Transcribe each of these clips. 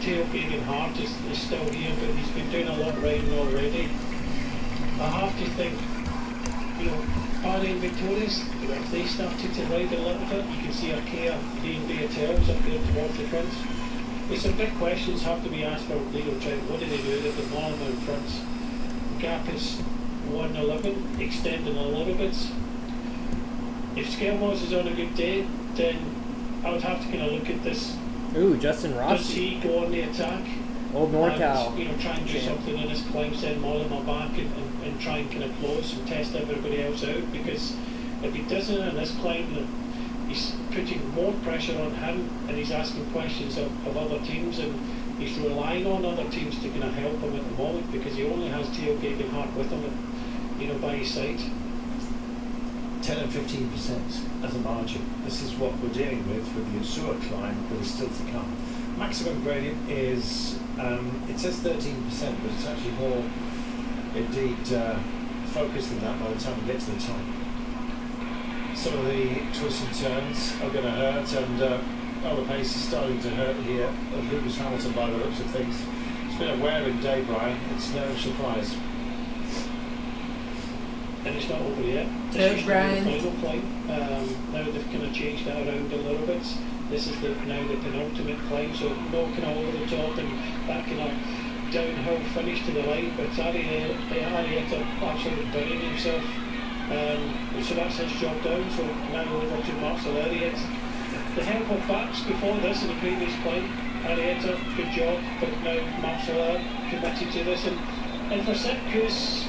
Geoghegan Hart is still here, but he's been doing a lot of riding already. I have to think, you know, Barry and Victorious, if they started to ride a little bit, you can see Arkea, D&B Hotels up there towards the front. There's some big questions have to be asked for Leo Trout. What do they do at the bottom in front? The gap is 1:11, extending a little bit. If Skelmos is on a good day, then I would have to kind of look at this. Ooh, Justin Does Rossi. he go on the attack? Old NorCal. And, you know, try and do something in his climb, send Mollema back and try and kind of close and test everybody else out, because if he doesn't in this climb, then he's putting more pressure on him and he's asking questions of other teams, and he's relying on other teams to kind of help him at the moment, because he only has Geoghegan Hart with him, you know, by his side. 10 and 15% as a margin. This is what we're dealing with the Azure climb that is still to come. Maximum gradient is, it says 13%, but it's actually more indeed focused than that by the time we get to the top. Some of the twists and turns are going to hurt, and the pace is starting to hurt here at Lewis Hamilton by the looks of things. It's been a wearing day, Brian. It's no surprise. And it's not over yet. There's Brian. The final climb. Now they've kind of changed that around a little bit. This is now the penultimate climb, so no kind of over the top and that kind of downhill finish to the line. But Arietta absolutely buried himself. So that's his job down. So now over to Marcel Arietta. The help of backs before this in the previous climb. Arietta, good job, but now Marcel committed to this. And for Sipkus,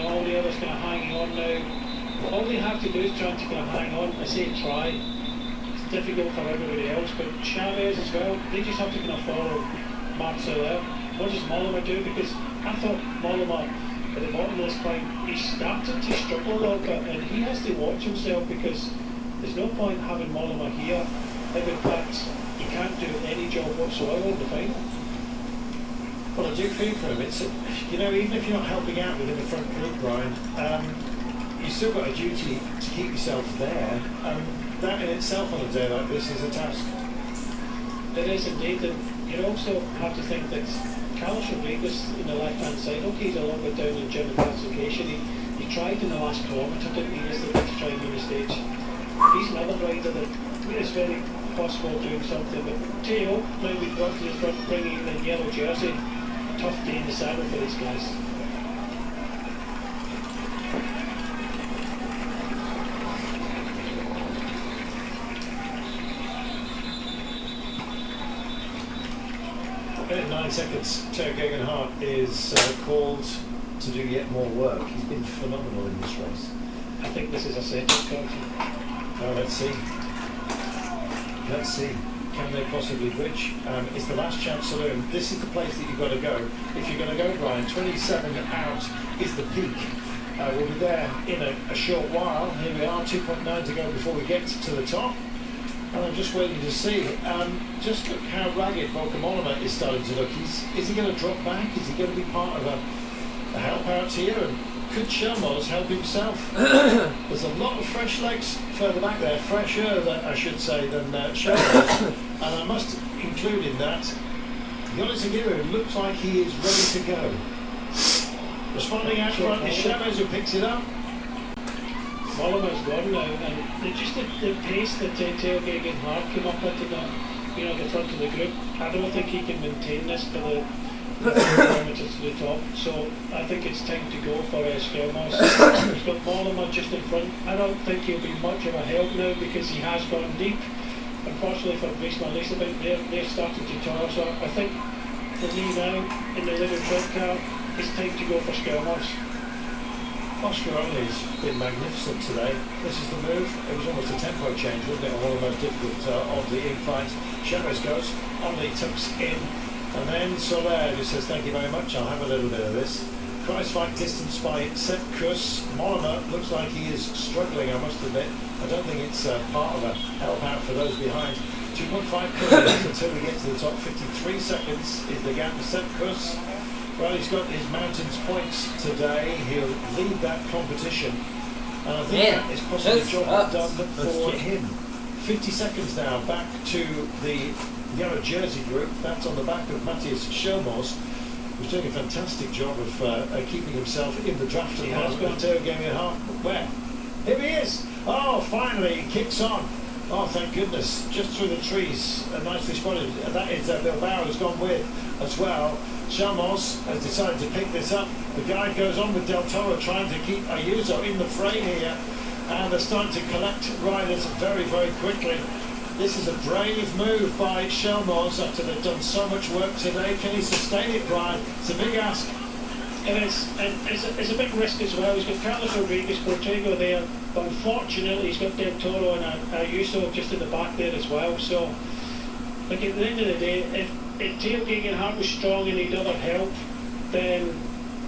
all the others kind of hanging on now. All they have to do is try to kind of hang on. I say try. It's difficult for everybody else, but Chavez as well, they just have to kind of follow Marcel. What does Mollema do? Because I thought Mollema at the bottom of this climb, he started to struggle a little bit, and he has to watch himself, because there's no point having Mollema here if in fact he can't do any job whatsoever in the final. Well, I do feel for him. It's, you know, even if you're not helping out within the front group, Brian, you've still got a duty to keep yourself there. That in itself on a day like this is a task. It is indeed, and you also have to think that Carlos Rodriguez in the left-hand side, okay, he's a little bit down in German classification. He tried in the last kilometre, didn't he? He's the best trying on the stage. He's another rider that is very possible doing something, but Teo, now we've got to the front, bringing in the yellow jersey. Tough day in the saddle for these guys. In 9 seconds, Geoghegan Hart is called to do yet more work. He's been phenomenal in this race. I think this is a set-up country. Oh, let's see. Let's see. Can they possibly bridge? It's the last chance saloon. This is the place that you've got to go. If you're going to go, Brian, 27 out is the peak. We'll be there in a short while. Here we are, 2.9 to go before we get to the top. And I'm just waiting to see. Just look how ragged Volker Mollema is starting to look. Is he going to drop back? Is he going to be part of a help out here? And could Chelmos help himself? There's a lot of fresh legs further back there, fresher, I should say, than Chelmos. And I must include in that, Yonis Aguirre looks like he is ready to go. Responding out front is Chelmos, who picks it up. Mollema's gone now, and just the pace that Geoghegan Hart came up with in the front of the group, I don't think he can maintain this for the kilometres to the top. So I think it's time to go for Skelmos. He's got Mollema just in front. I don't think he'll be much of a help now, because he has gone deep. Unfortunately for Visma Leasebit, they're starting to toil. So I think for me now, in the little tread car, it's time to go for Skelmos. Oscaroni's been magnificent today. This is the move. It was almost a tempo change, wasn't it? One of the most difficult of the in-flights. Chavez goes, Omni tucks in, and then Soler, who says, thank you very much, I'll have a little bit of this. Prize fight distance by Sepp Kuss. Mollema looks like he is struggling, I must admit. I don't think it's part of a help out for those behind. 2.5 kilometres until we get to the top. 53 seconds is the gap for Sepp Kuss. Well, he's got his mountains points today. He'll lead that competition. And I think that is possibly a job done for him. 50 seconds now back to the yellow jersey group. That's on the back of Matthias Schelmos, who's doing a fantastic job of keeping himself in the draft. He has got Tailgate Hart. Where? Here he is. Oh, finally, he kicks on. Oh, thank goodness. Just through the trees, nicely spotted. That is Bilbao has gone with as well. Schelmos has decided to pick this up. The guide goes on with Del Toro, trying to keep Ayuso in the fray here. And they're starting to collect riders very, very quickly. This is a brave move by Schelmos after they've done so much work today. Can he sustain it, Brian? It's a big ask. It is. It's a big risk as well. He's got Carlos Rodriguez, Portego there, but unfortunately he's got Del Toro and Ayuso just at the back there as well. So, like at the end of the day, if Tailgate Hart was strong and he'd other help, then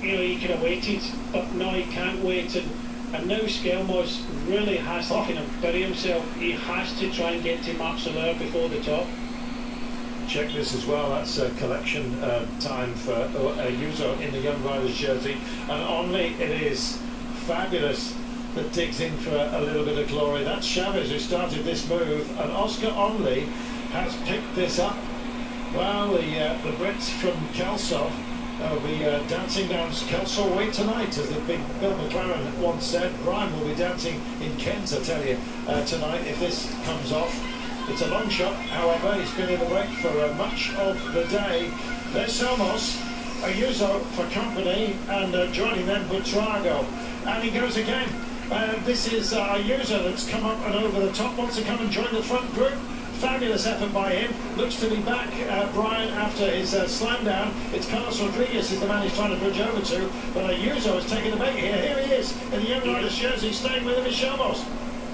he could have waited. But no, he can't wait. And now Schelmos really has to kind of bury himself. He has to try and get to Marc Soler before the top. Check this as well. That's collection time for Ayuso in the Young Riders jersey. And Onley, it is fabulous that digs in for a little bit of glory. That's Chavez who started this move, and Oscar Onley has picked this up. Well, the Brits from Kelso will be dancing down Kelso way tonight, as the big Bill McLaren once said. Brian will be dancing in Kent, I tell you, tonight if this comes off. It's a long shot, however. He's been in the break for much of the day. There's Somos, Ayuso for company, and joining them Buitrago. And he goes again. This is Ayuso that's come up and over the top, wants to come and join the front group. Fabulous effort by him. Looks to be back, Brian, after his slam down. It's Carlos Rodriguez is the man he's trying to bridge over to, but Ayuso has taken the bait here. Here he is in the Young Riders jersey, staying with him is Schelmos.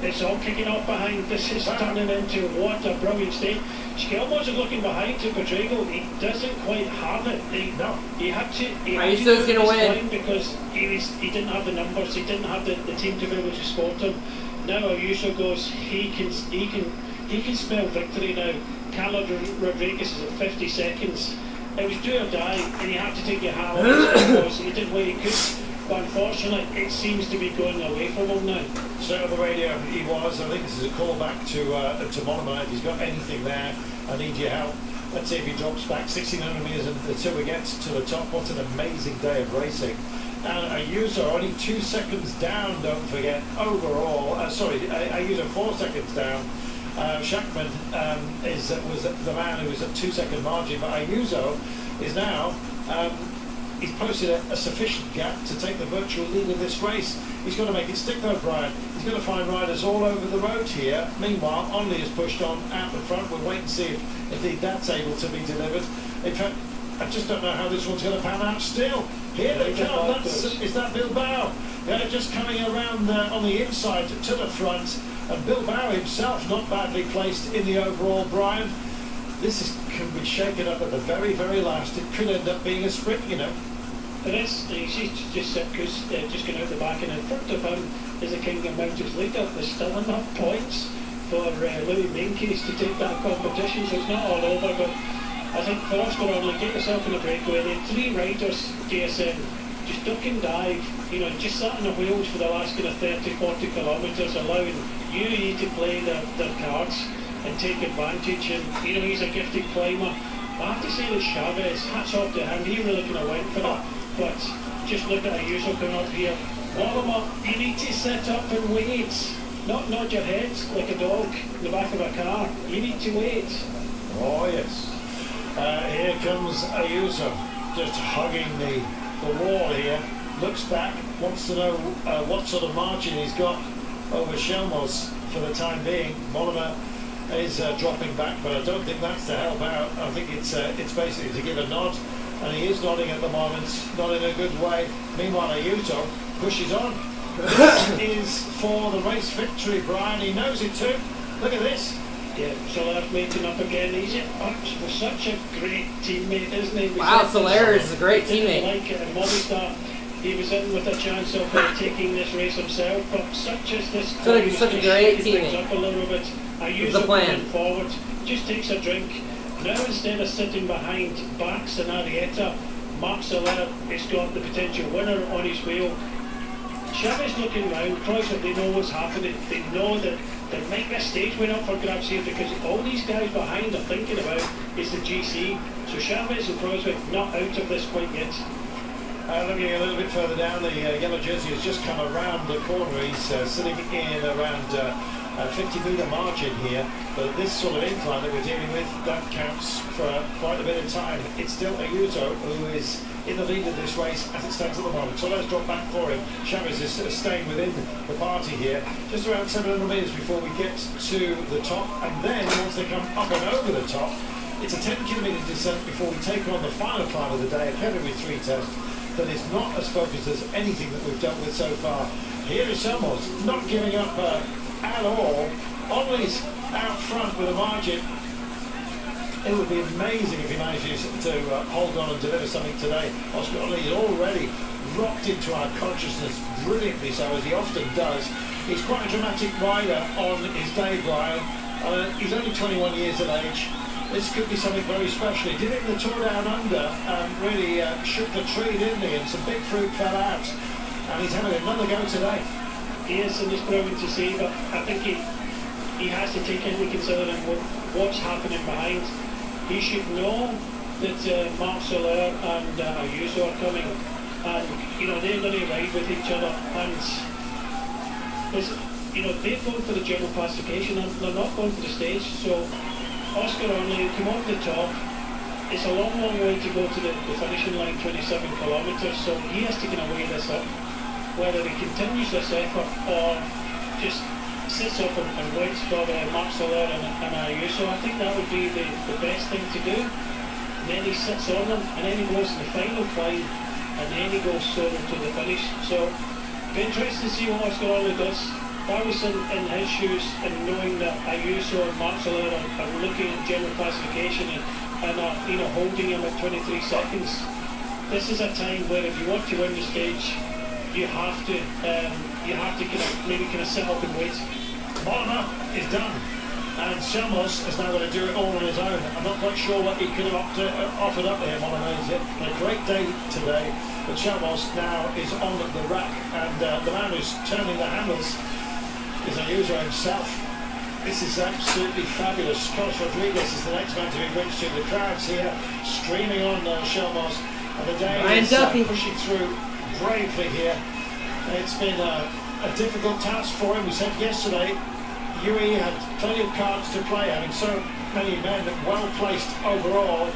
It's all kicking off behind. This is turning into what a brilliant state. Schelmos is looking behind to Buitrago. He doesn't quite have it. He had to. Ayuso's going to win because he didn't have the numbers. He didn't have the team to be able to sport him. Now Ayuso goes. He can smell victory now. Carlos Rodriguez is at 50 seconds. It was do or die, and you have to take your hat off. He did what he could. But unfortunately, it seems to be going away from him now. So on the radio he was. I think this is a call back to Mollema. If he's got anything there, I need your help. Let's see if he drops back 1600 metres until he gets to the top. What an amazing day of racing. And Ayuso only 2 seconds down, don't forget, overall. Ayuso 4 seconds down. Schachmann was the man who was at 2 second margin, but Ayuso is now he's posted a sufficient gap to take the virtual lead of this race. He's got to make it stick though, Brian. He's going to find riders all over the road here. Meanwhile, Onley is pushed on out the front. We'll wait and see if indeed that's able to be delivered. In fact, I just don't know how this one's going to pan out still. Here they come. Is that Bilbao? Yeah, just coming around on the inside to the front. And Bilbao himself not badly placed in the overall, Brian. This can be shaken up at the very, very last. It could end up being a sprint, It is. He's just going out the back, and in front of him is the Kingdom Mountains leader. There's still enough points for Louis Meintjes to take that competition, so it's not all over. But I think for Oscar Onley, get yourself in a breakaway. They had 3 riders, JSN, just duck and dive, just sat on the wheels for the last kind of 30, 40 kilometres, allowing UAE to play their cards and take advantage. And he's a gifted climber. I have to say that Chavez, hats off to him, he really kind of went for it. But just look at Ayuso coming up here. Mollema, you need to sit up and wait. Not nod your head like a dog in the back of a car. You need to wait. Oh yes. Here comes Ayuso, just hugging the wall here. Looks back, wants to know what sort of margin he's got over Schelmos for the time being. Mollema is dropping back, but I don't think that's to help out. I think it's basically to give a nod, and he is nodding at the moment, not in a good way. Meanwhile, Ayuso pushes on. This is for the race victory, Brian. He knows it too. Look at this. Yeah, Soler's making up again. He's such a great teammate, isn't he? Wow, Soler is a great teammate. Like it in Movistar, he was in with a chance of taking this race himself, but such as this. Such a great teammate. Up a little bit. The plan. Forward, just takes a drink. Now instead of sitting behind Bax and Arrieta, Marc Soler has got the potential winner on his wheel. Chavez looking round, probably they know what's happening. They know that there might be a stage win up for grabs here, because all these guys behind are thinking about is the GC. So Chavez and Crosby not out of this quite yet. Looking a little bit further down, the yellow jersey has just come around the corner. He's sitting in around a 50-metre margin here. But this sort of incline that we're dealing with, that counts for quite a bit of time. It's still Ayuso who is in the lead of this race as it stands at the moment. So let's drop back for him. Chavez is staying within the party here, just around 700 metres before we get to the top. And then once they come up and over the top, it's a 10-kilometre descent before we take on the final climb of the day, a category 3 test that is not as focused as anything that we've dealt with so far. Here is Selmos, not giving up at all. Only's out front with a margin. It would be amazing if he manages to hold on and deliver something today. Oscar Only is already rocked into our consciousness brilliantly, so as he often does. He's quite a dramatic rider on his day, Brian. He's only 21 years of age. This could be something very special. He did it in the Tour Down Under, really shook the tree, didn't he? And some big fruit fell out. And he's having another go today. He is, and it's brilliant to see, but I think he has to take into consideration what's happening behind. He should know that Marc Soler and Ayuso are coming, and they're going to ride with each other. And they're going for the general classification, and they're not going for the stage. So Oscar Only come off the top. It's a long, long way to go to the finishing line, 27 kilometres. So he has to kind of weigh this up, whether he continues this effort or just sits up and waits for Marc Soler and Ayuso. I think that would be the best thing to do. And then he sits on them, and then he goes to the final climb, and then he goes solo to the finish. So it'll be interesting to see what Oscar Only does. If I was in his shoes and knowing that Ayuso and Marc Soler are looking at general classification and are holding him at 23 seconds, this is a time where if you want to win the stage, you have to kind of sit up and wait. Mollema is done, and Selmos is now going to do it all on his own. I'm not quite sure what he could have offered up there. Mollema is a great day today, but Selmos now is on the rack, and the man who's turning the hammers is Ayuso himself. This is absolutely fabulous. Carlos Rodriguez is the next man to be bridged to. The crowds here streaming on Selmos, and the day is pushing through bravely here. It's been a difficult task for him. We said yesterday, UE had plenty of cards to play, having so many men well placed overall.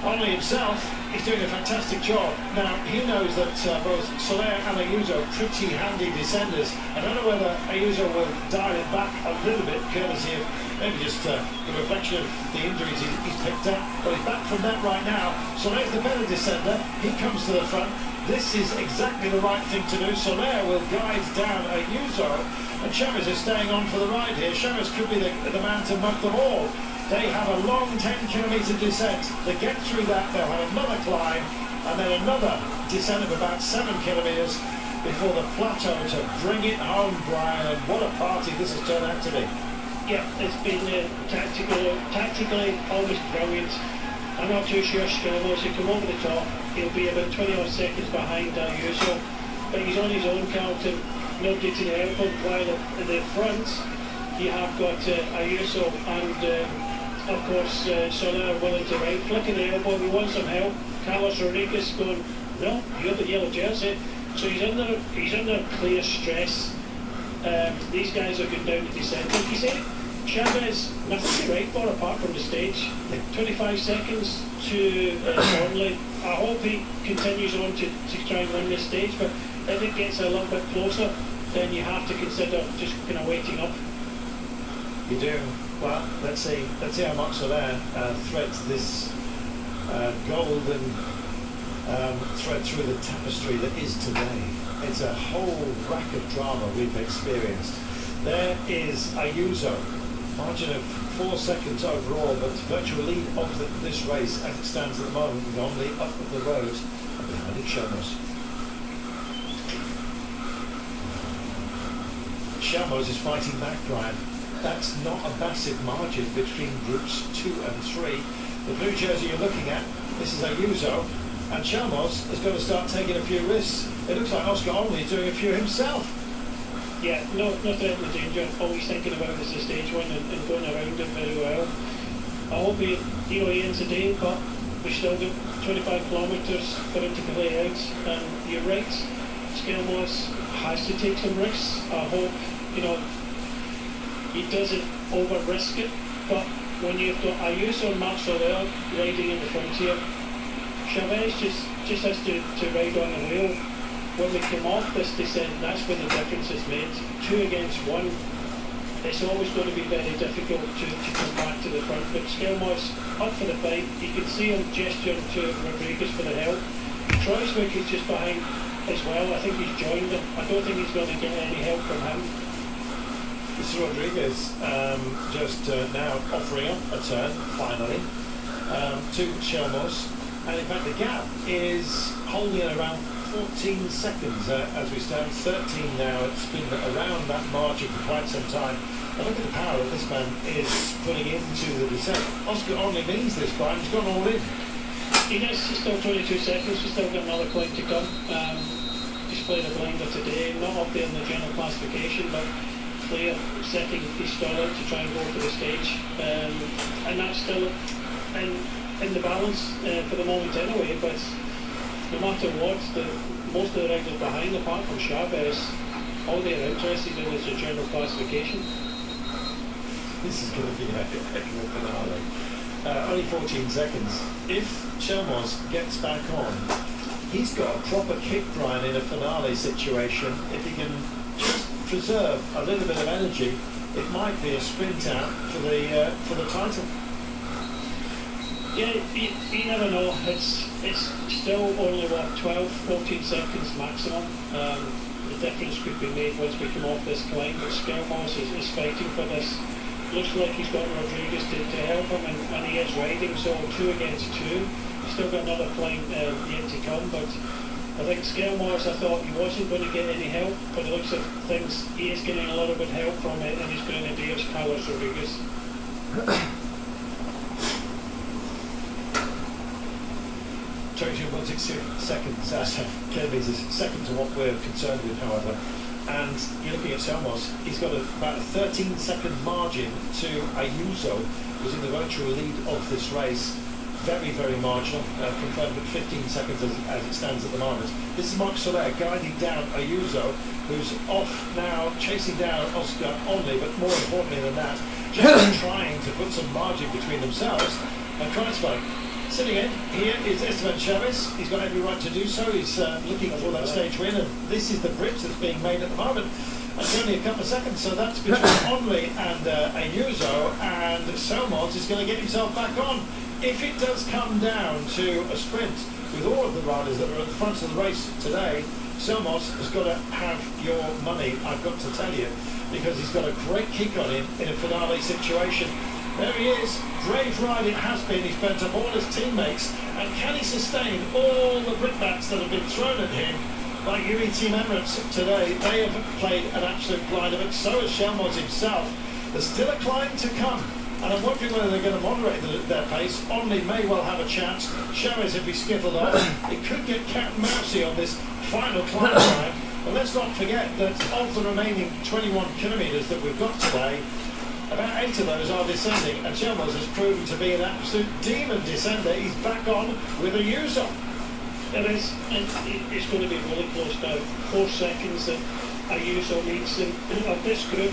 Only himself is doing a fantastic job. Now, he knows that both Soler and Ayuso are pretty handy descenders. I don't know whether Ayuso will dial it back a little bit, courtesy of maybe just the reflection of the injuries he's picked up. But he's back from that right now. Soler's the better descender. He comes to the front. This is exactly the right thing to do. Soler will guide down Ayuso, and Chavez is staying on for the ride here. Chavez could be the man to mug them all. They have a long 10-kilometre descent. They get through that, they'll have another climb, and then another descent of about 7 kilometres before the plateau to bring it home, Brian. And what a party this has turned out to be. Yeah, it's been tactically almost brilliant. I'm not too sure Selmos will come over the top. He'll be about 20 odd seconds behind Ayuso, but he's on his own, Carlton. Nobody to the airport. While at the front, you have got Ayuso and of course Soler willing to ride. Flicking the elbow, he wants some help. Carlos Rodriguez going, no, you're the yellow jersey. So he's under clear stress. These guys are going down to descent. Like you said, Chavez, nothing to write for apart from the stage. 25 seconds to Thornley. I hope he continues on to try and win this stage, but if it gets a little bit closer, then you have to consider just kind of waiting up. You do. Well, let's see how Marc Soler threads this golden thread through the tapestry that is today. It's a whole rack of drama we've experienced. There is Ayuso, margin of 4 seconds overall, but virtual lead of this race as it stands at the moment, with Only up the road, and behind it Selmos. Selmos is fighting back, Brian. That's not a massive margin between groups 2 and 3. The blue jersey you're looking at, this is Ayuso, and Selmos is going to start taking a few risks. It looks like Oscar Only is doing a few himself. Yeah, no threat in the danger. All he's thinking about is the stage one and going around it very well. I hope he ends the day, but we still got 25 kilometres for him to play out. And you're right, Skelmos has to take some risks. I hope, he doesn't over-risk it, but when you've got Ayuso and Mark Soler riding in the front here, Chavez just has to ride on the wheel. When we came off this descent, that's when the difference is made. 2 against 1. It's always going to be very difficult to come back to the front, but Skelmos up for the fight. You can see him gesturing to Rodriguez for the help. Troiswick is just behind as well. I think he's joined him. I don't think he's going to get any help from him. This is Rodriguez just now offering up a turn, finally, to Chelmos. And in fact, the gap is holding at around 14 seconds as we stand. 13 now. It's been around that margin for quite some time. And look at the power that this man is putting into the descent. Oscar only means this, Brian. He's gone all in. He's still 22 seconds. He's still got another point to come. He's played a blinder today. Not up there in the general classification, but clear setting his stall out to try and go for the stage. And that's still in the balance for the moment anyway, but no matter what, most of the riders behind, apart from Chavez, all they're interested in is the general classification. This is going to be a heck of a finale. Only 14 seconds. If Chelmos gets back on, he's got a proper kick, Brian, in a finale situation. If he can just preserve a little bit of energy, it might be a sprint out for the title. Yeah, you never know. It's still only 12-14 seconds maximum. The difference could be made once we come off this climb, but Skelmos is fighting for this. Looks like he's got Rodriguez to help him, and he is riding, so 2 against 2. Still got another climb yet to come, but I think Skelmos, I thought he wasn't going to get any help, but it looks like things, he is getting a little bit help from it, and he's going to do Carlos Rodriguez. 22.6 seconds. Kirby's is second to what we're concerned with, however. And you're looking at Selmos, he's got about a 13-second margin to Ayuso, who's in the virtual lead of this race. Very, very marginal, confirmed at 15 seconds as it stands at the moment. This is Mark Soler guiding down Ayuso, who's off now, chasing down Oscar Only, but more importantly than that, just trying to put some margin between themselves and Kreuzberg. Sitting in here is Esteban Chavez. He's got every right to do so. He's looking for that stage win, and this is the bridge that's being made at the moment. It's only a couple of seconds, so that's between Only and Ayuso, and Selmos is going to get himself back on. If it does come down to a sprint with all of the riders that are at the front of the race today, Selmos has got to have your money, I've got to tell you, because he's got a great kick on him in a finale situation. There he is, brave ride it has been, he's bent up all his teammates, and can he sustain all the brickbats that have been thrown at him by UE Team Emirates today? They have played an absolute blind of it, so has Selmos himself. There's still a climb to come, and I'm wondering whether they're going to moderate their pace. Only may well have a chance. Chavez, if he skittled off, it could get cat and mousey on this final climb time. But let's not forget that of the remaining 21 kilometres that we've got today, about 8 of those are descending, and Chelmos has proven to be an absolute demon descender. He's back on with a user. It is, and it's going to be really close now. 4 seconds that Ayuso needs. And of this group,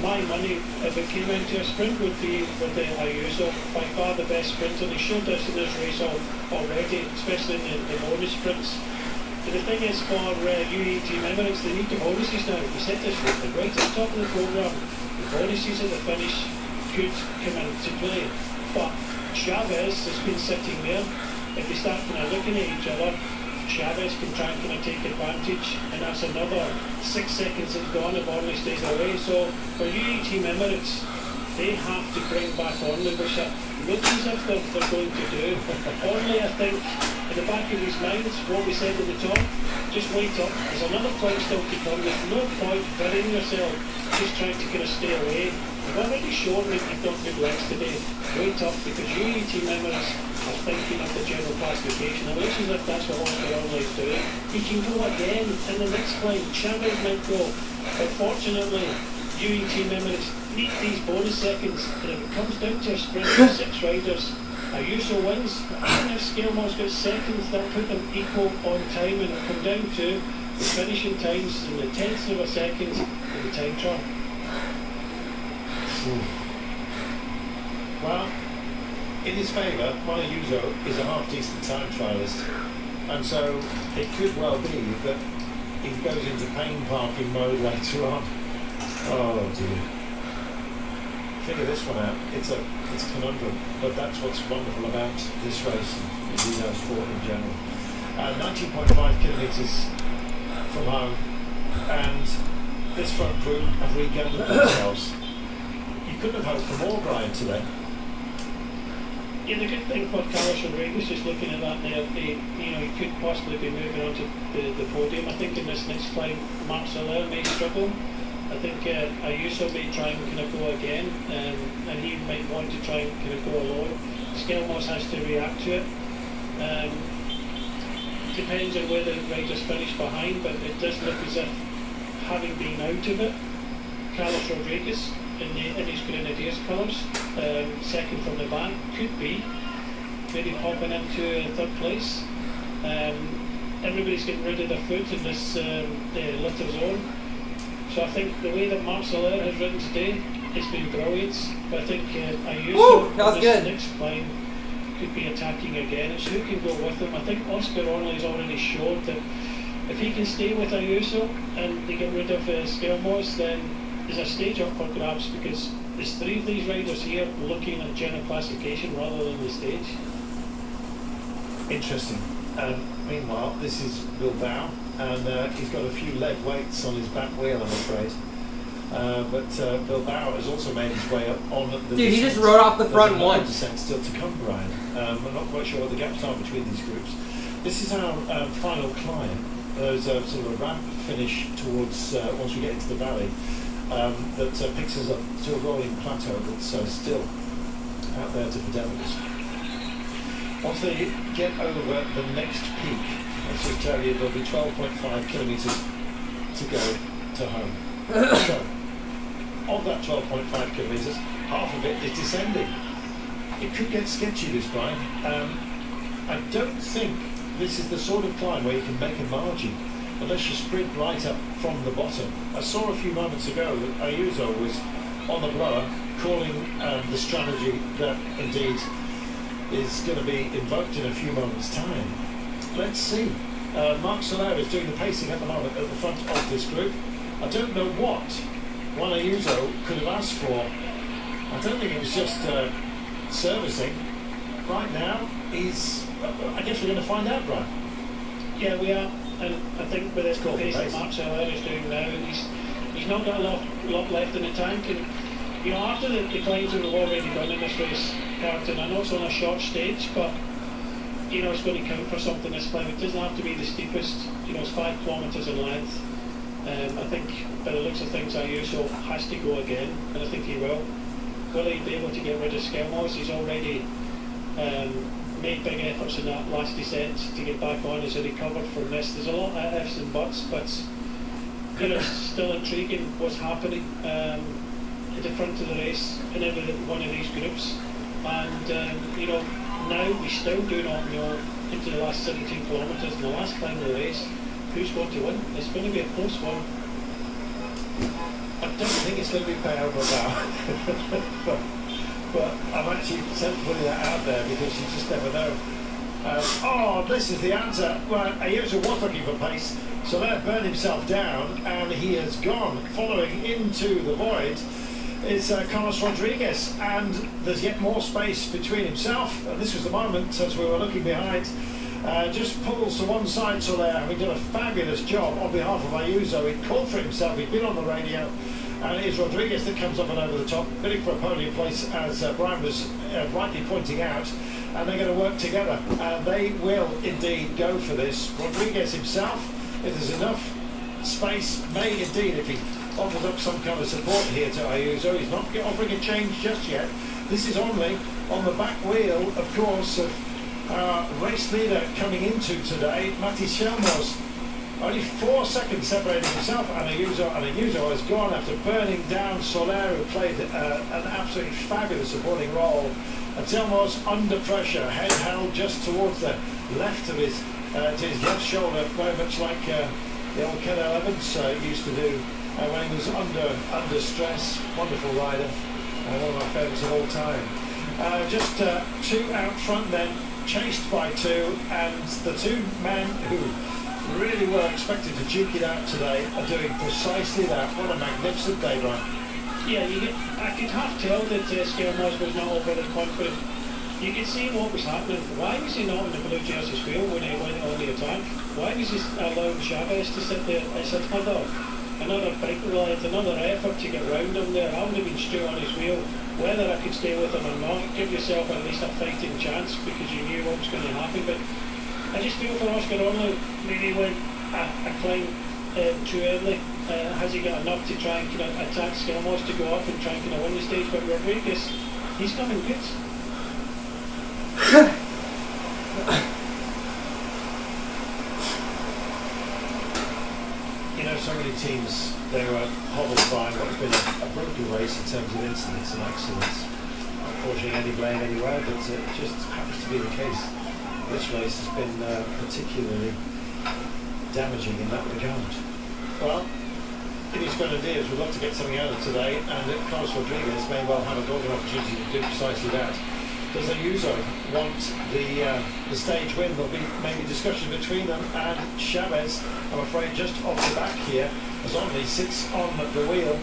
my money, if it came into a sprint, would be with Ayuso. By far the best sprinter. He showed us in this race already, especially in the bonus sprints. But the thing is, for UE Team Emirates, they need the bonuses now. We said this right at the top of the programme. The bonuses at the finish could come into play. But Chavez has been sitting there. If they start kind of looking at each other, Chavez can try and kind of take advantage, and that's another 6 seconds that's gone if Only stays away. So for UE Team Emirates, they have to bring back Only, which looks as if they're going to do. Only, I think, in the back of his mind, what we said at the top, just wait up. There's another point still to come. There's no point burying yourself, just trying to kind of stay away. You've already shown that you've got good legs today. Wait up, because UE Team Emirates are thinking of the general classification. It looks as if that's what Oscar Only is doing. He can go again in the next climb. Chavez might go. But fortunately, new team members need these bonus seconds, and if it comes down to a sprint of 6 riders, Ayuso wins. Even if Scalemore's got seconds, they'll put them equal on time, and it'll come down to the finishing times in the tenths of a second in the time trial. Well, in his favour, Ayuso is a half-decent time trialist, and so it could well be that he goes into pain parking mode later on. Oh dear. Figure this one out. It's a conundrum, but that's what's wonderful about this race and Zeno sport in general. 19.5 kilometres from home, and this front group have regathered themselves. You couldn't have hoped for more, Brian, today. Yeah, the good thing for Carlos Rodriguez, just looking at that there, he could possibly be moving on to the podium. I think in this next climb, Marc Soler may struggle. I think Ayuso may try and kind of go again, and he might want to try and kind of go alone. Scalmos has to react to it. Depends on where the riders finish behind, but it does look as if, having been out of it, Carlos Rodriguez in his Grenadiers colours, second from the back, could be maybe popping into third place. Everybody's getting rid of their foot in this litter zone. So I think the way that Marc Soler has ridden today has been brilliant. But I think Ayuso that was in this good. next climb could be attacking again. It's who can go with him. I think Oscar Orley's already showed that if he can stay with Ayuso and they get rid of Scalmos, then there's a stage up for grabs, because there's 3 of these riders here looking at general classification rather than the stage. Interesting. Meanwhile, this is Bilbao, and he's got a few lead weights on his back wheel, I'm afraid. But Bilbao has also made his way up on the Dude, he just rode off the front There's one. descent still to come, Brian. I'm not quite sure what the gaps are between these groups. This is our final climb. There's a sort of a ramp finish towards, once we get into the valley, that picks us up to a rolling plateau that's still out there to Fidelis. Once they get over the next peak, let's just tell you, there'll be 12.5 kilometres to go to home. So, of that 12.5 kilometres, half of it is descending. It could get sketchy, this climb. I don't think this is the sort of climb where you can make a margin unless you sprint right up from the bottom. I saw a few moments ago that Ayuso was on the blower, calling the strategy that indeed is going to be invoked in a few moments' time. Let's see. Marc Soler is doing the pacing at the moment at the front of this group. I don't know what Juan Ayuso could have asked for. I don't think it was just servicing. Right now, I guess we're going to find out, Brian. Yeah, we are. And I think with this pace that Marc Soler is doing now, he's not got a lot left in the tank. And after the climbs that we've already done in this race, Carlton, I know it's on a short stage, but it's going to count for something this climb. It doesn't have to be the steepest. It's 5 kilometres in length. I think by the looks of things, Ayuso has to go again, and I think he will. Will he be able to get rid of Scalmos? He's already made big efforts in that last descent to get back on as he recovered from this. There's a lot of ifs and buts, but it's still intriguing what's happening at the front of the race in every one of these groups. And now we still do not know into the last 17 kilometres and the last climb of the race who's going to win. It's going to be a close one. I don't think it's going to be Pedro Bilbao. but I'm actually putting that out there because you just never know. This is the answer. Well, Ayuso was looking for pace, so that burned himself down, and he has gone. Following into the void is Carlos Rodriguez, and there's yet more space between himself. And this was the moment, as we were looking behind, just pulls to one side Soler, having done a fabulous job on behalf of Ayuso. He called for himself, he'd been on the radio, and it is Rodriguez that comes up and over the top, bidding for a podium place, as Brian was rightly pointing out, and they're going to work together. They will indeed go for this. Rodriguez himself, if there's enough space, may indeed, if he offers up some kind of support here to Ayuso. He's not offering a change just yet. This is only on the back wheel, of course, of race leader coming into today, Mati Schelmos. Only 4 seconds separating himself, and Ayuso has gone after burning down Soler, who played an absolutely fabulous supporting role. And Tilmore's under pressure, head held just towards the left of his, to his left shoulder, very much like the old Ken Evans used to do when he was under stress. Wonderful rider, one of my favourites of all time. Just 2 out front then, chased by 2, and the 2 men who really were expected to duke it out today are doing precisely that. What a magnificent day, Brian. Yeah, I could half tell that Skelmos was not overly confident. You could see what was happening. Why was he not in the blue jersey's wheel when he went on the attack? Why was he allowing Chavez to sit there? It's another big reliance, another effort to get round him there. I would have been straight on his wheel. Whether I could stay with him or not, give yourself at least a fighting chance because you knew what was going to happen. But I just feel for Oscar Onley, maybe went a climb too early. Has he got enough to try and attack Skelmos to go up and try and win the stage? But Rodriguez, he's coming good. So many teams, they were hobbled by what has been a brutal race in terms of incidents and accidents. Unfortunately, any blame anywhere, but it just happens to be the case. This race has been particularly damaging in that regard. Well, Guinea's Grenadiers would love to get something out of today, and Carlos Rodriguez may well have a golden opportunity to do precisely that. Does Ayuso want the stage win? There'll be maybe discussion between them, and Chavez, I'm afraid, just off the back here, as Onley sits on the wheel.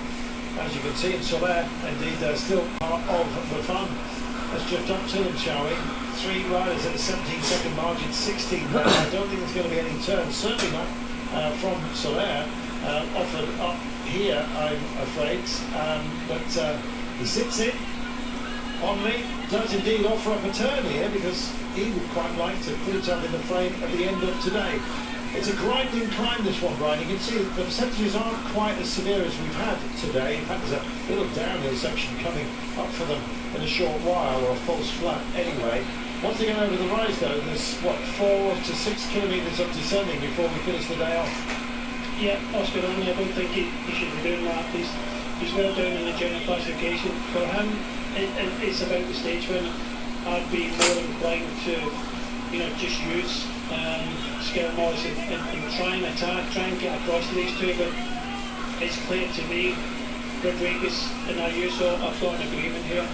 As you can see, in Soler, indeed, still part of the fun. Let's drift up to them, shall we? 3 riders at a 17-second margin, 16 now. I don't think there's going to be any turns, certainly not from Soler. Offered up here, I'm afraid, but he sits in. Onley does indeed offer up a turn here because he would quite like to put himself in the frame at the end of today. It's a grinding climb, this one, Brian. You can see the percentages aren't quite as severe as we've had today. In fact, there's a little downhill section coming up for them in a short while, or a false flat anyway. Once they get over the rise, though, there's, 4 to 6 kilometres of descending before we finish the day off. Yeah, Oscar Onley, I don't think he should be doing that. He's well down in the general classification. For him, it's about the stage win. I'd be more inclined to, just use Skelmos and try and attack, try and get across to these 2. But it's clear to me, Rodriguez and Ayuso, I've got an agreement here.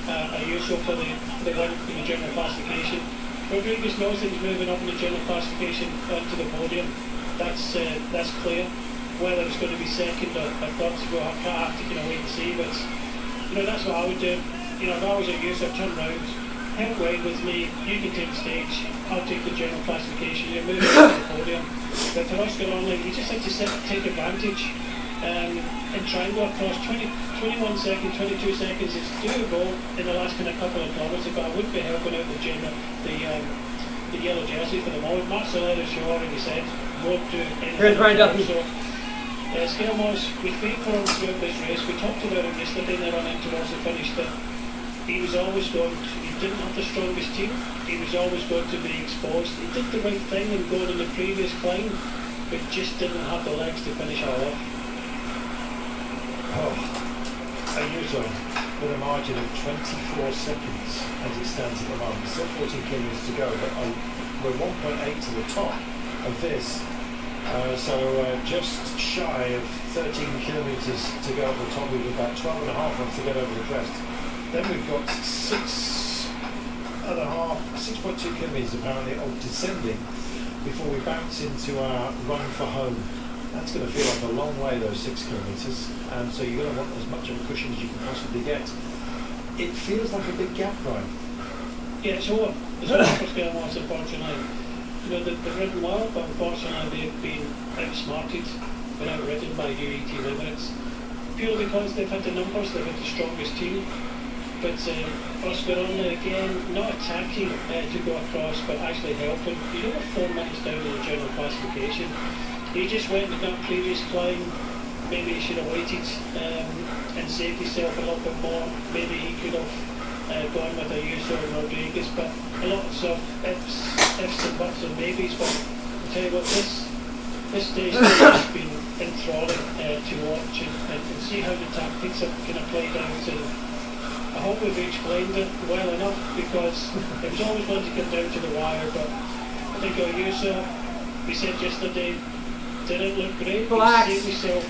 Ayuso for the win in the general classification. Rodriguez knows that he's moving up in the general classification onto the podium. That's clear. Whether it's going to be second or third to go, I can't have to wait and see. But that's what I would do. If I was a user, turn round, help wait with me. You can take the stage. I'll take the general classification. You're moving up to the podium. But for Oscar Onley, you just have to take advantage and try and go across. 21 seconds, 22 seconds. It's doable in the last couple of kilometres. But I would be helping out the yellow jersey for the moment. Mark Soler, as you already said, won't do anything. Here's Brian Duffy. Skelmos, we paid for him throughout this race. We talked about him yesterday in the run-in towards the finish that he was always he didn't have the strongest team. He was always going to be exposed. He did the right thing in going in the previous climb, but just didn't have the legs to finish all off. Ayuso with a margin of 24 seconds as it stands at the moment. Still 14 kilometres to go, but we're 1.8 to the top of this. So just shy of 13 kilometres to go at the top. We've about 12 and a half once to get over the crest. Then we've got 6.2 kilometres apparently of descending before we bounce into our run for home. That's going to feel like a long way, those 6 kilometres, and so you're going to want as much of a cushion as you can possibly get. It feels like a big gap, Brian. Yeah, it's over. It's over for Skelmos, unfortunately. They've ridden well, but unfortunately they've been outsmarted and outridden by UAE Team Emirates. Purely because they've had the numbers, they've had the strongest team. But Oscar Onley, again, not attacking to go across, but actually helping. We're 4 minutes down in the general classification. He just went with that previous climb. Maybe he should have waited and saved himself a little bit more. Maybe he could have gone with Ayuso and Rodriguez, but a lot of ifs and buts and maybes. But I'll tell you what, this stage has been enthralling to watch and see how the tactics have kind of played out. And I hope we've explained it well enough, because it was always going to come down to the wire. But I think Oyusa, we said yesterday, didn't look great. Relax. He saved himself.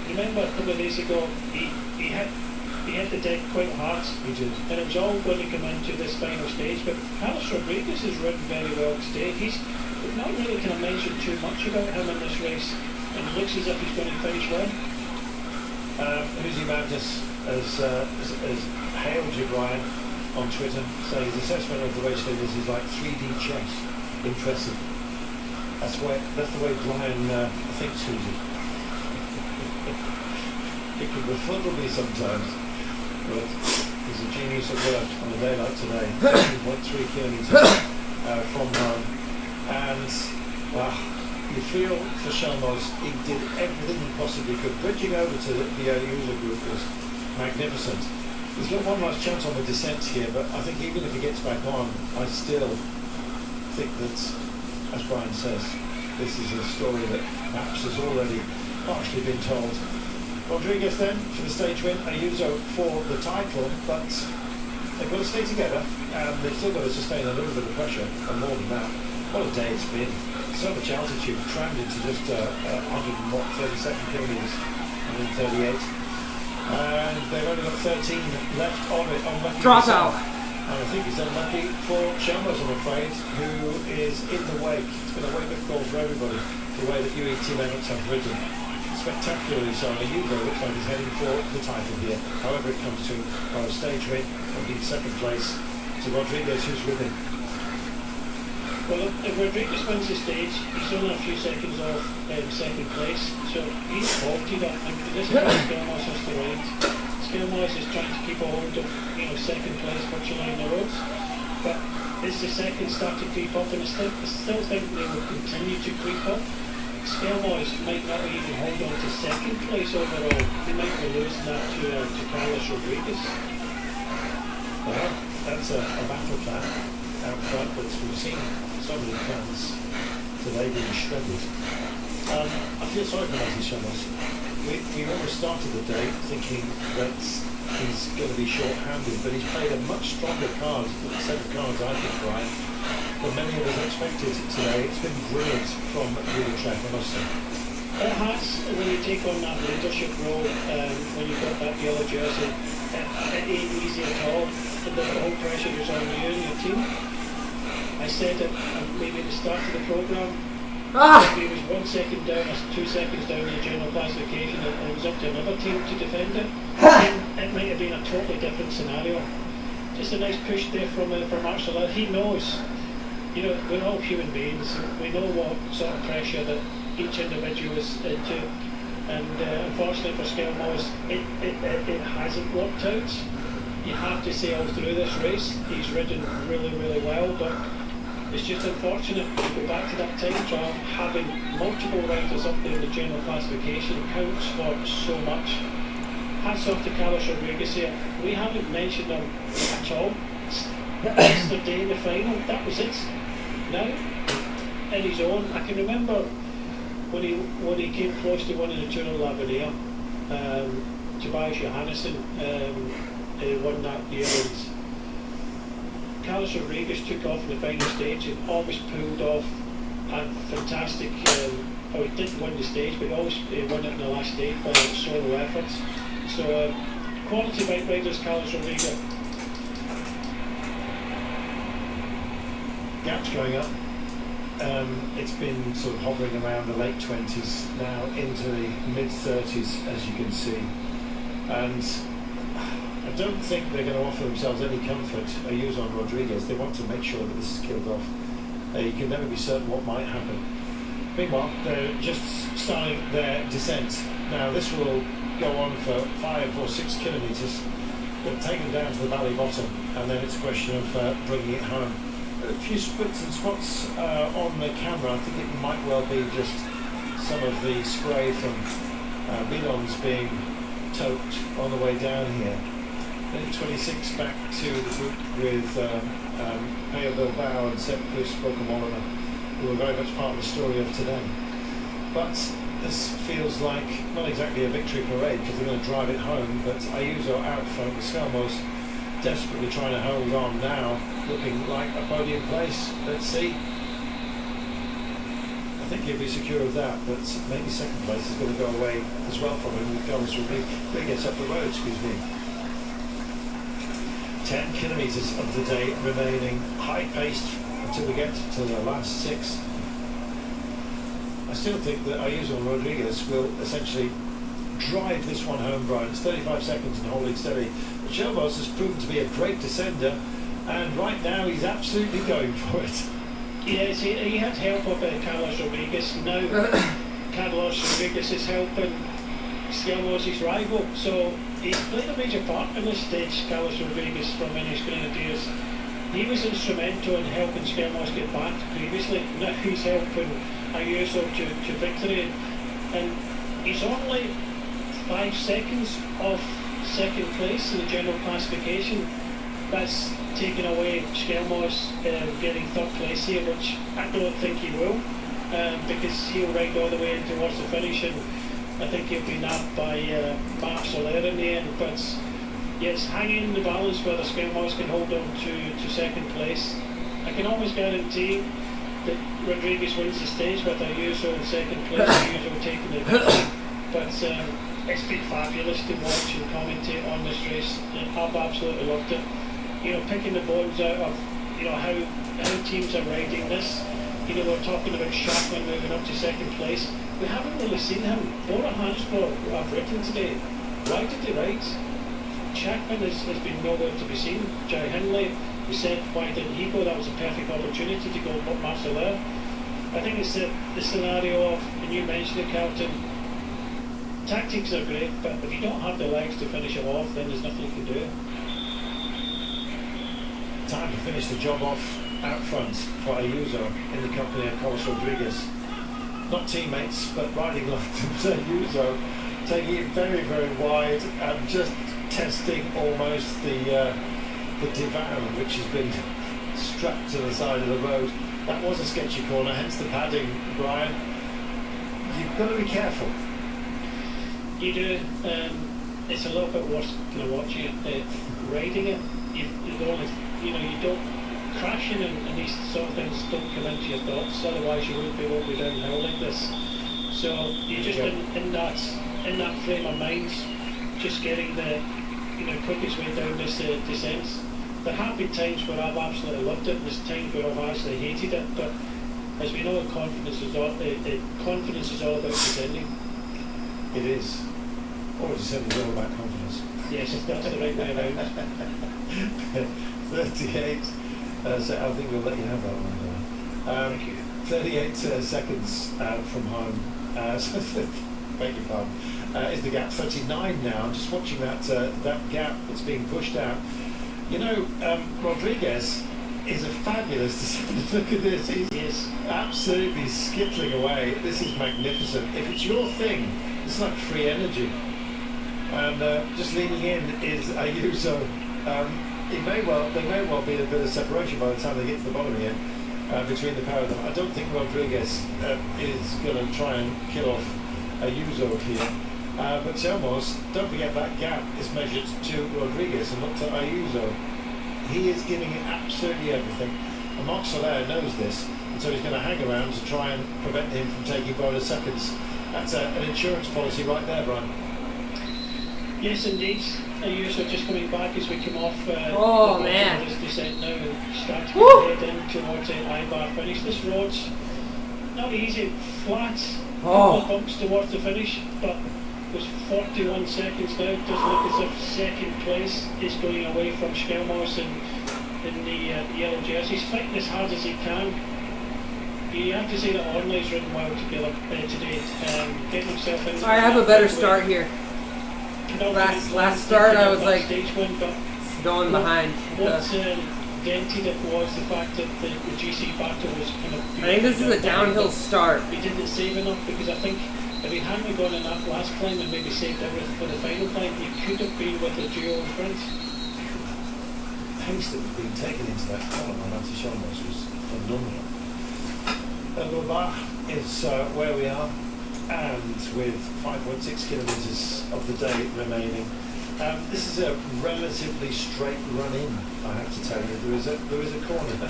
Remember a couple of days ago, he hit the deck quite hard. He did. And it was all going to come into this final stage. But Carlos Rodriguez has ridden very well today. We've not really kind of mentioned too much about him in this race, and it looks as if he's going to finish well. Uzi Madness has hailed you, Brian, on Twitter, saying his assessment of the race leaders is like 3D chess. Impressive. That's the way Brian thinks, Uzi. It can befuddle me sometimes, but he's a genius at work on a day like today. 2.3 kilometres from home. And, well, you feel for Shalmos, he did everything he possibly could. Bridging over to the Ayuso group was magnificent. He's got one last chance on the descent here, but I think even if he gets back on, I still think that, as Brian says, this is a story that perhaps has already partially been told. Rodriguez then for the stage win, Ayuso for the title, but they've got to stay together and they've still got to sustain a little bit of pressure, and more than that. What a day it's been. So much altitude, crammed into just 137 kilometres, 138. And they've only got 13 left on it. Unlucky Drop for out. And I think it's unlucky for Shalmos, I'm afraid, who is in the wake. It's been a wake-up call for everybody, the way that UAE team Emirates have ridden. Spectacularly so. Ayuso looks like he's heading for the title here. However it comes to a stage win, and in second place to Rodriguez, who's with him. Well, if Rodriguez wins the stage, he's only a few seconds off second place, so he's faulted it. And this is what Skelmos has to ride. Skelmos is trying to keep a hold of, second place virtually in the roads, but as the seconds start to creep up, and I still think they will continue to creep up. Skelmos might not even hold on to second place overall. They might be losing that to Carlos Rodriguez. Well, that's a battle plan out front, but we've seen so many plans today being shredded. I feel sorry for Matty Shalmos. We almost started the day thinking that he's going to be short-handed, but he's played a much stronger set of cards, I think, Brian, than many of us expected today. It's been brilliant from Wheel Track, I must say. It has, when you take on that leadership role, when you've got that yellow jersey, it ain't easy at all. The whole pressure is on you and your team. I said it maybe at the start of the programme. If he was 1 second down or 2 seconds down in the general classification, and it was up to another team to defend it, it might have been a totally different scenario. Just a nice push there from Marcel. He knows, we're all human beings. We know what sort of pressure that each individual is into, and unfortunately for Skelmos, it hasn't worked out. You have to say all through this race, he's ridden really, really well, but it's just unfortunate to go back to that time trial. Having multiple riders up there in the general classification counts for so much. Hats off to Carlos Rodriguez here. We haven't mentioned him at all. Yesterday in the final, that was it. Now, in his own, I can remember when he came close to winning the Tour of L'Avenir, Tobias Johannesson won that year, and Carlos Rodriguez took off in the final stage and almost pulled off a fantastic, he didn't win the stage, but he always won it in the last stage by solo efforts. So quality bike riders, Carlos Rodriguez. Gaps going up. It's been sort of hovering around the late 20s, now into the mid-30s, as you can see. And I don't think they're going to offer themselves any comfort, Ayuso and Rodriguez. They want to make sure that this is killed off. You can never be certain what might happen. Meanwhile, they're just starting their descent. Now, this will go on for 5 or 6 kilometres. They'll take them down to the valley bottom, and then it's a question of bringing it home. A few splits and spots on the camera. I think it might well be just some of the spray from bidons being towed on the way down here. Then 26 back to the group with Peo Bilbao and Sepp Kuss, Spoken Oliver, who are very much part of the story of today. but this feels like not exactly a victory parade because they're going to drive it home, but Ayuso out front with Skelmos desperately trying to hold on now, looking like a podium place. Let's see. I think he'll be secure of that, but maybe second place is going to go away as well from him with Carlos Rodriguez up the road, excuse me. 10 kilometres of the day remaining, high-paced until we get to the last 6. I still think that Ayuso and Rodriguez will essentially drive this one home, Brian. It's 35 seconds and holding steady. But Shelvos has proven to be a great descender, and right now he's absolutely going for it. Yes, he had help of Carlos Rodriguez. Now Carlos Rodriguez is helping Skelmos' rival, so he's played a major part in this stage, Carlos Rodriguez from Ennis Grenadiers. He was instrumental in helping Skelmos get back previously. Now he's helping Ayuso to victory, and he's only 5 seconds off second place in the general classification. That's taken away Skelmos getting third place here, which I don't think he will, because he'll ride all the way towards the finish, and I think he'll be nabbed by Marc Soler in the end. But yes, hanging in the balance whether Skelmos can hold on to second place. I can almost guarantee that Rodriguez wins the stage with Ayuso in second place, Ayuso taking the victory. But it's been fabulous to watch and commentate on this race. I've absolutely loved it. You know, picking the bones out of, you know, how teams are riding this. You know, we're talking about Schachman moving up to second place. We haven't really seen him. Bora Hansbrough, I've written today, why did he ride? Schachman has been nowhere to be seen. Jai Hindley, we said, why didn't he go? That was a perfect opportunity to go with Marcellin. I think it's the scenario of, and you mentioned it, Carlton, tactics are great, but if you don't have the legs to finish them off, then there's nothing you can do. Time to finish the job off out front for Ayuso in the company of Carlos Rodriguez. Not teammates, but riding like Ayuso, taking it very, very wide and just testing almost the divan which has been strapped to the side of the road. That was a sketchy corner, hence the padding, Brian. You've got to be careful. You do. It's a little bit worse kind of watching it, riding it. You don't crashing and these sort of things don't come into your thoughts. Otherwise, you wouldn't be able to go downhill like this. So you're just in that frame of mind, just getting the quickest way down this descent. There have been times where I've absolutely loved it, and there's times where I've actually hated it. But as we know, confidence is all about descending. It is. Always said it's all about confidence. Yes, that's the right way around. 38. So I think we'll let you have that one. Thank you. 38 seconds from home. Beg your pardon. Is the gap 39 now? I'm just watching that gap that's being pushed out. You know, Rodriguez is a fabulous descender. Look at this. He's absolutely skittling away. This is magnificent. If it's your thing, it's like free energy. And just leaning in is Ayuso. There may well be a bit of separation by the time they get to the bottom here between the pair of them. I don't think Rodriguez is going to try and kill off Ayuso here. But Selmos, don't forget that gap is measured to Rodriguez and not to Ayuso. He is giving it absolutely everything. And Marc Soler knows this, and so he's going to hang around to try and prevent him from taking bonus seconds. That's an insurance policy right there, Brian. Yes, indeed. Ayuso just coming back as we come off this descent now and start to head in towards Ibar finish. This road's not easy, flat, couple of bumps towards the finish, but there's 41 seconds now. It does look as if second place is going away from Skelmos in the yellow jersey. He's fighting as hard as he can. You have to say that Ornley's ridden well together today, getting himself in. I have a better start here. Last start I was like going behind. What dented it was the fact that the GC battle was kind of... I think this is a downhill start. He didn't save enough, because I think if he hadn't gone in that last climb and maybe saved everything for the final climb, he could have been with the duo in front. The pace that was being taken into that column on Anticholos was phenomenal. Bach is where we are. and with 5.6 kilometres of the day remaining. This is a relatively straight run in, I have to tell you. There is a corner.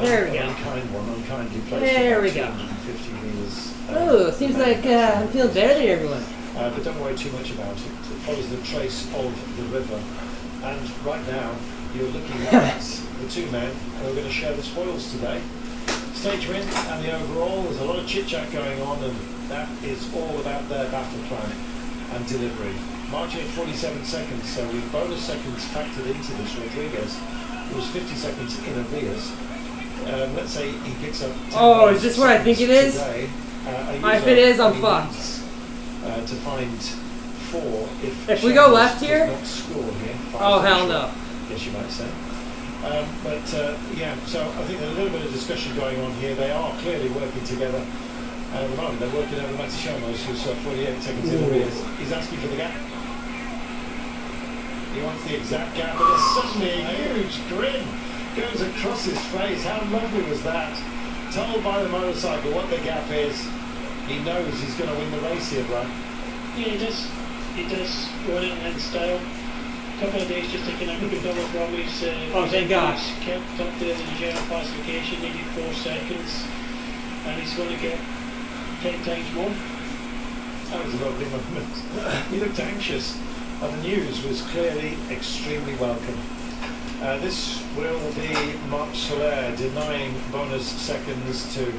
There we go. Unkindly placed. There we about go. 250 metres. Oh, seems like I'm feeling better there, everyone. But don't worry too much about it. It follows the trace of the river. And right now, you're looking at the two men who are going to share the spoils today. Stage win and the overall. There's a lot of chit-chat going on, and that is all about their battle plan and delivery. Margin at 47 seconds, so with bonus seconds factored into this, Rodriguez was 50 seconds in arrears. Let's say he picks up 10 Oh, is this where I think it is? today, If it is, I'm he fucked. needs, to find 4 If we go Shambles left does here? not score here. Oh, hell no. Yes, you might say. Yeah, so I think there's a little bit of discussion going on here. They are clearly working together. At the moment, they're working over Matty Shambles, who's 48 seconds in arrears. He's asking for the gap. He wants the exact gap, but there's suddenly a huge grin goes across his face. How lovely was that? Told by the motorcycle what the gap is. He knows he's going to win the race here, Brian. Yeah, he does. He does run it in style. A couple of days just taking out the double from his Oh, thank God. kept up there in the general classification, needed 4 seconds, and he's going to get 10 times more. That was a lovely moment. He looked anxious, and the news was clearly extremely welcome. This will be Marc Soler denying bonus seconds to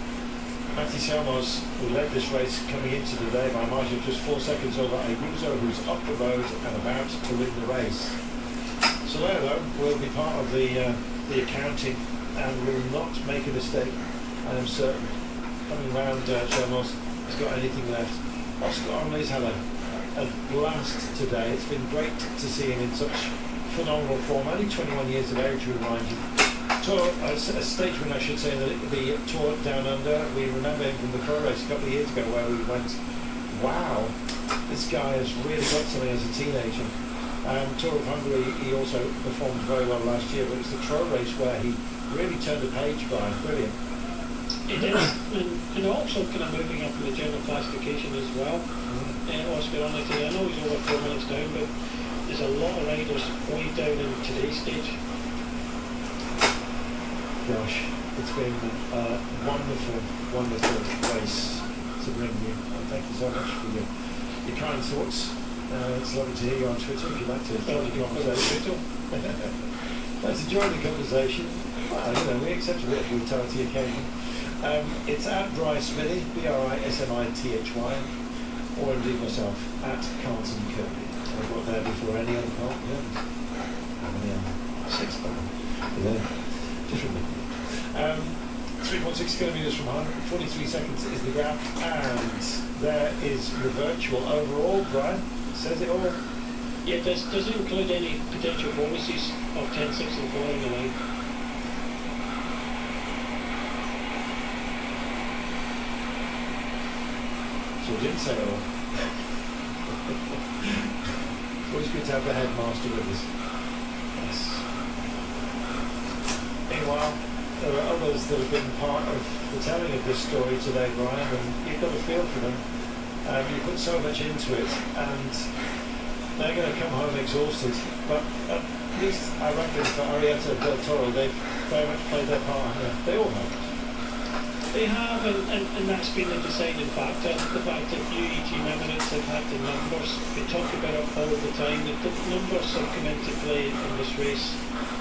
Matty Selmos, who led this race coming into the day by a margin of just 4 seconds over Ayuso, who's up the road and about to win the race. Soler, though, will be part of the accounting and will not make a mistake, I am certain. Coming round Selmos, has got anything left. Oscar Onley's had a blast today. It's been great to see him in such phenomenal form. Only 21 years of age, remind you. A stage win, I should say, the Tour Down Under. We remember him from the Pro Race a couple of years ago where we went, wow, this guy has really got something as a teenager. Tour of Hungary, he also performed very well last year, but it's the Pro Race where he really turned the page, Brian. Brilliant. It is, and also kind of moving up in the general classification as well. Oscar on it today, I know he's over 4 minutes down, but there's a lot of riders way down in today's stage. Gosh, it's been a wonderful, wonderful race to bring you. And thank you so much for your kind thoughts. It's lovely to hear you on Twitter if you'd like to join the conversation. Let's join the conversation. Well, we accept a bit of brutality occasionally. It's at Bry Smithy, BRISMITHY, or indeed myself, at Carlton Kirby. I've got there before any other part. Yeah. How many other? 6 of them. Yeah. Just remember. 3.6 kilometres from home, 43 seconds is the gap, and there is the virtual overall, Brian. Says it all. Yeah, does it include any potential bonuses of 10, 6 and 4 in the line? So we didn't say it all. It's always good to have the headmaster with us. Yes. Meanwhile, there are others that have been part of the telling of this story today, Brian, and you've got a feel for them. You put so much into it, and they're going to come home exhausted. But at least I reckon for Arietta Del Toro, they've very much played their part here. They all have. They have, and that's been the deciding factor. The fact that UET Emirates have had the numbers. We talk about it all the time. The numbers have come into play in this race.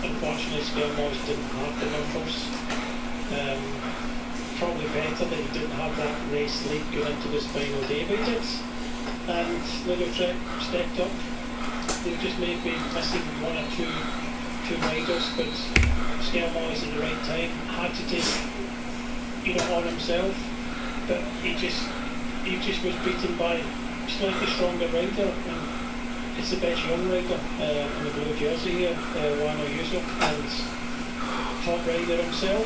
Unfortunately, Skelmos didn't have the numbers. Probably better that he didn't have that race lead going into this final day, but he did. And Little Trek stepped up. They just may be missing 1 or 2 riders, but Skelmos at the right time had to take on himself, but he just was beaten by a slightly stronger rider, and it's the best young rider in the blue jersey here, Juan Ayuso, and top rider himself.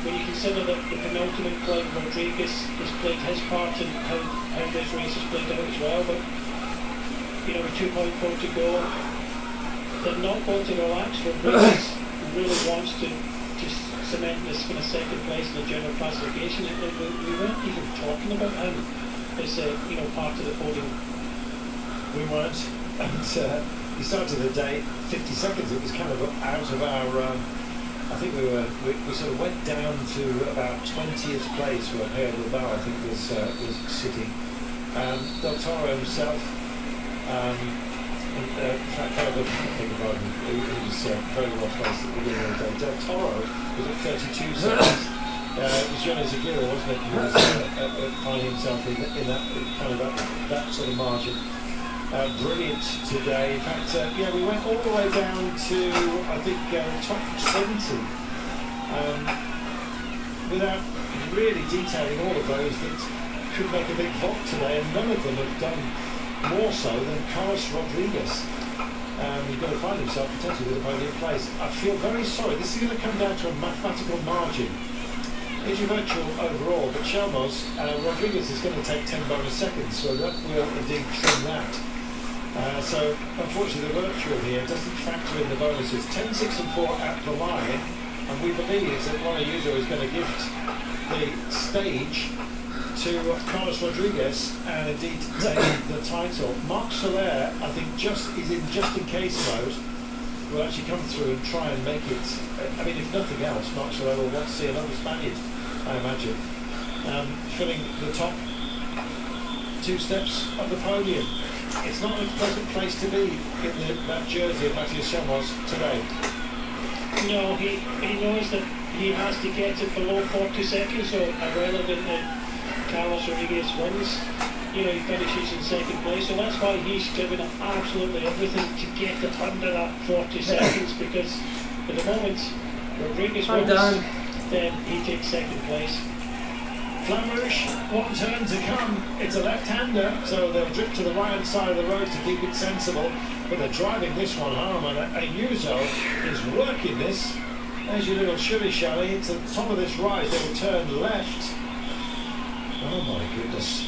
When you consider that the penultimate climb, Rodriguez has played his part in how this race has played out as well, but with 2.4 to go, they're not going to relax. Rodriguez really wants to cement this kind of second place in the general classification. We weren't even talking about him as part of the podium. We weren't, and he started the day 50 seconds. It was kind of out of our. I think we sort of went down to about 20th place where Herr Bilbao, I think, was sitting. Del Toro himself. In fact, I beg your pardon, he was very well placed at the beginning of the day. Del Toro was at 32 seconds. It was Johnny Zagira, wasn't it? He was finding himself in that kind of that sort of margin. Brilliant today. In fact, we went all the way down to, I think, top 20 without really detailing all of those that could make a big vault today, and none of them have done more so than Carlos Rodriguez. He's going to find himself potentially with a podium place. I feel very sorry. This is going to come down to a mathematical margin. It's your virtual overall, but Chalmers, Rodriguez is going to take 10 bonus seconds, so that will indeed trim that. So unfortunately the virtual here doesn't factor in the bonuses. 10, 6 and 4 at the line, and we believe that Juan Ayuso is going to gift the stage to Carlos Rodriguez and indeed take the title. Marc Soler, I think, is in just-in-case mode. Will actually come through and try and make it. I mean, if nothing else, Marc Soler will want to see another Spaniard, I imagine, filling the top 2 steps of the podium. It's not a pleasant place to be in that jersey of Matthias Chalmers today. No, he knows that he has to get it below 40 seconds, so irrelevant that Carlos Rodriguez wins, he finishes in second place, so that's why he's given up absolutely everything to get it under that 40 seconds, because at the moment Rodriguez wins, then he takes second place. Flamerouge, one turn to come. It's a left-hander, so they'll drift to the right-hand side of the road to keep it sensible, but they're driving this one home, and Ayuso is working this. There's your little shilly-shally. It's at the top of this right, they will turn left. Oh my goodness.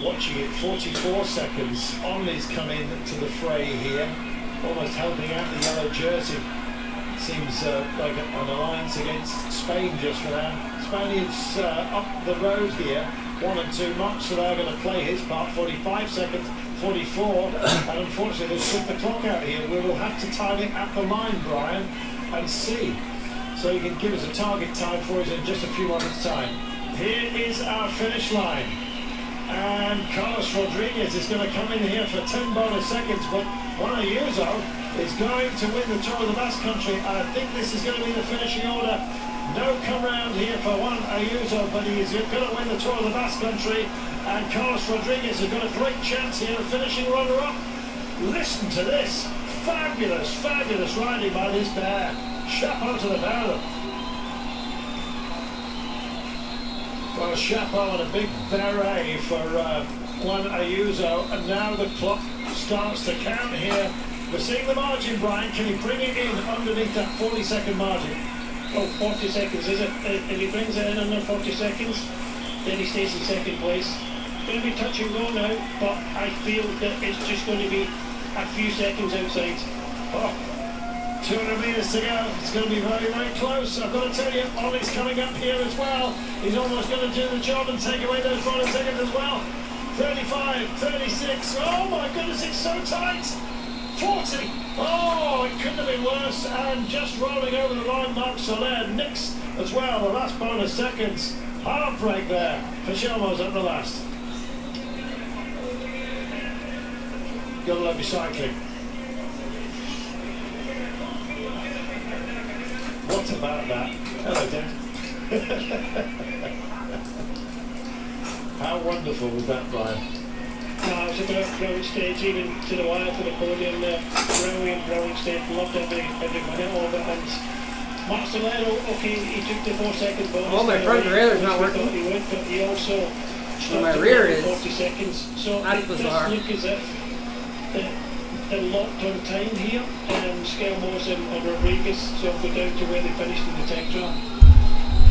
Watching it, 44 seconds. Only's come in to the fray here, almost helping out the yellow jersey. Seems like an alliance against Spain just for now. Spaniards up the road here, 1 and 2. Marc Soler going to play his part, 45 seconds, 44, and unfortunately they've put the clock out here. We will have to time it at the line, Brian, and see. So you can give us a target time for us in just a few moments' time. Here is our finish line, and Carlos Rodriguez is going to come in here for 10 bonus seconds, but Juan Ayuso is going to win the Tour of the Basque Country, and I think this is going to be the finishing order. No come round here for Juan Ayuso, but he is going to win the Tour of the Basque Country, and Carlos Rodriguez has got a great chance here of finishing runner-up. Listen to this. Fabulous, fabulous riding by this pair. Chapeau to the pair of them. Well, chapeau and a big beret for Juan Ayuso, and now the clock starts to count here. We're seeing the margin, Brian. Can he bring it in underneath that 40-second margin? Oh, 40 seconds, is it? If he brings it in under 40 seconds, then he stays in second place. It's going to be touch and go now, but I feel that it's just going to be a few seconds outside. Oh, 200 metres to go. It's going to be very, very close. I've got to tell you, Ollie's coming up here as well. He's almost going to do the job and take away those bonus seconds as well. 35, 36. Oh my goodness, it's so tight. 40. Oh, it couldn't have been worse. And just rolling over the line, Marc Soler nicks as well. The last bonus seconds. Heartbreak there for Chalmers at the last. Gotta love your cycling. What about that? Hello, Dad. How wonderful was that, Brian? No, it was a brilliant stage, even to the wire for the podium there. Brilliant stage. Loved every minute of it. And Marc Soler, okay, he took the 4 second bonus. Oh, my front rear is not working. He would, but he also my rear is 40 seconds. So that's it bizarre. does look as if they're locked on time here. Scalmos and Rodriguez sort of go down to where they finished in the time trial.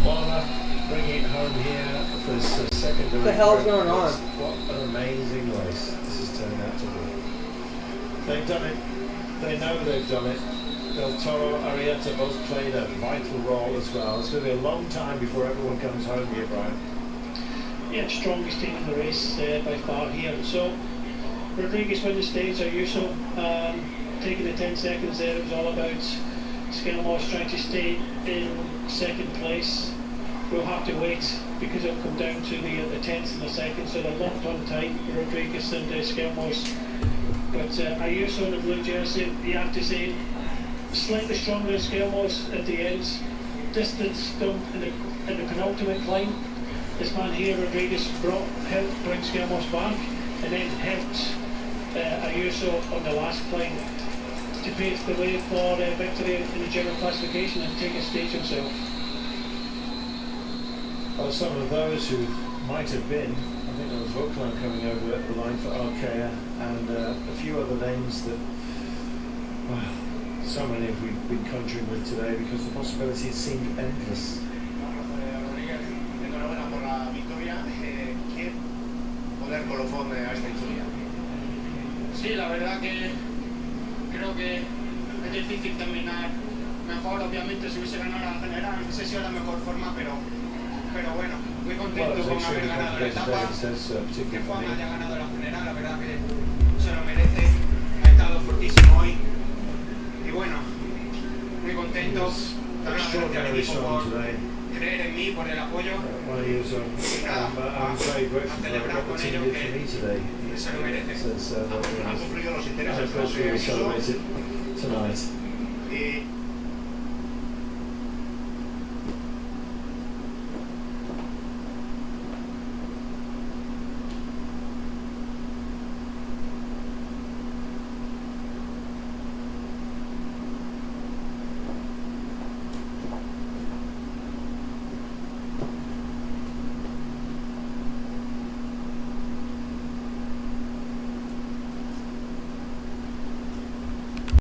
Well, bringing it home here for his second. What the hell's going on? What an amazing race this has turned out to be. They've done it. They know they've done it. Del Toro, Arrieta both played a vital role as well. It's going to be a long time before everyone comes home here, Brian. Yeah, strongest team in the race by far here. So Rodriguez win the stage. Ayuso taking the 10 seconds there. It was all about Skelmos trying to stay in second place. We'll have to wait because it'll come down to the tenths and the seconds. So they're locked on tight, Rodriguez and Skelmos. But Ayuso in the blue jersey, you have to say, slightly stronger than Skelmos at the end. Distance done in the penultimate climb. This man here, Rodriguez, helped bring Skelmos back and then helped Ayuso on the last climb to pave the way for victory in the general classification and take a stage himself. Well, some of those who might have been, I think there was Vauclin coming over the line for Arkea, and a few other names that, well, so many have we've been conjuring with today because the possibilities seemed endless. Enhorabuena por la victoria. ¿Qué poner colofón a esta historia? Sí, la verdad que creo que es difícil terminar mejor. Obviamente si hubiese ganado la general no sé si era la mejor forma, pero bueno, muy contento con haber ganado la etapa, que Juan haya ganado la general, la verdad que se lo merece, ha estado fortísimo hoy y bueno, muy contento, dar las gracias al equipo por creer en mí, por el apoyo y nada, a celebrar con ellos que se lo merece. Han cumplido los intereses, creo que eso. Tonight. Y